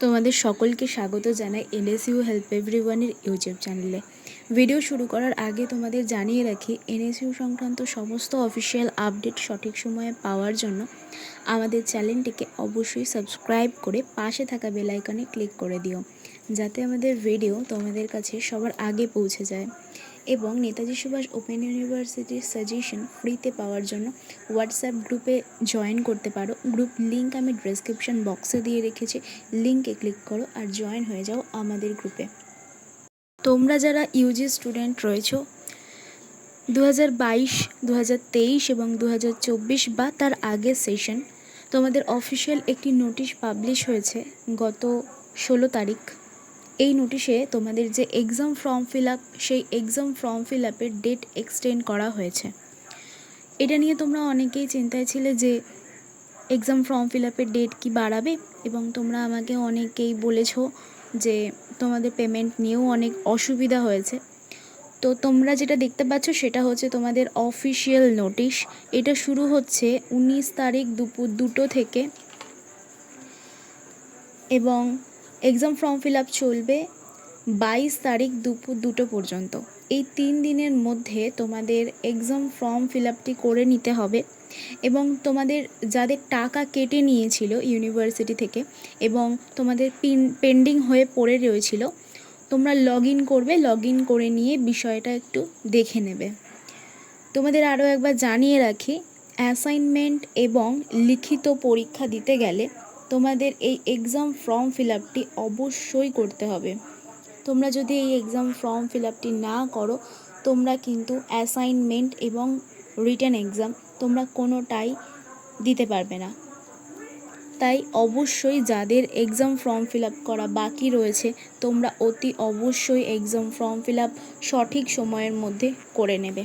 তোমাদের সকলকে স্বাগত জানাই এনএসইউ হেল্প এভরিওয়ানের ইউটিউব চ্যানেলে। ভিডিও শুরু করার আগে তোমাদের জানিয়ে রাখি, এনএসইউ সংক্রান্ত সমস্ত অফিসিয়াল আপডেট সঠিক সময়ে পাওয়ার জন্য আমাদের চ্যানেলটিকে অবশ্যই সাবস্ক্রাইব করে পাশে থাকা বেল আইকনে ক্লিক করে দিও, যাতে আমাদের ভিডিও তোমাদের কাছে সবার আগে পৌঁছে যায়। এবং নেতাজি সুভাষ ওপেন ইউনিভার্সিটির সাজেশন ফ্রিতে পাওয়ার জন্য হোয়াটসঅ্যাপ গ্রুপে জয়েন করতে পারো। গ্রুপ লিঙ্ক আমি ডেসক্রিপশন বক্সে দিয়ে রেখেছি, লিঙ্কে ক্লিক করো আর জয়েন হয়ে যাও আমাদের গ্রুপে। তোমরা যারা ইউজি স্টুডেন্ট রয়েছো, 2022, 2023 এবং 2024 বা তার আগের সেশন, তোমাদের অফিসিয়াল একটি নোটিশ পাবলিশ হয়েছে গত 16 তারিখ। এই নোটিশে তোমাদের যে এক্সাম ফর্ম ফিল আপ, সেই এক্সাম ফর্ম ফিল আপের ডেট এক্সটেন্ড করা হয়েছে। এটা নিয়ে তোমরা অনেকেই চিন্তায় ছিলে যে এক্সাম ফর্ম ফিল আপের ডেট কি বাড়াবে, এবং তোমরা আমাকে অনেকেই বলেছো যে তোমাদের পেমেন্ট নিয়েও অনেক অসুবিধা হয়েছে। তো তোমরা যেটা দেখতে পাচ্ছ সেটা হচ্ছে তোমাদের অফিসিয়াল নোটিশ। এটা শুরু হচ্ছে 19 তারিখ দুপুর 2টো থেকে, এবং এক্সাম ফর্ম ফিল আপ চলবে 22 তারিখ দুপুর 2টো পর্যন্ত। এই 3 দিনের মধ্যে তোমাদের এক্সাম ফর্ম ফিল আপটি করে নিতে হবে। এবং তোমাদের যাদের টাকা কেটে নিয়েছিল ইউনিভার্সিটি থেকে এবং তোমাদের পেন্ডিং হয়ে পড়ে রয়েছিল, তোমরা লগ ইন করবে, লগ ইন করে নিয়ে বিষয়টা একটু দেখে নেবে। তোমাদের আরও একবার জানিয়ে রাখি, অ্যাসাইনমেন্ট এবং লিখিত পরীক্ষা দিতে গেলে তোমাদের এই এক্সাম ফর্ম ফিল আপটি অবশ্যই করতে হবে। তোমরা যদি এই এক্সাম ফর্ম ফিল আপটি না করো, তোমরা কিন্তু অ্যাসাইনমেন্ট এবং রিটেন এক্সাম তোমরা কোনোটাই দিতে পারবে না। তাই অবশ্যই যাদের এক্সাম ফর্ম ফিল আপ করা বাকি রয়েছে, তোমরা অতি অবশ্যই এক্সাম ফর্ম ফিল আপ সঠিক সময়ের মধ্যে করে নেবে।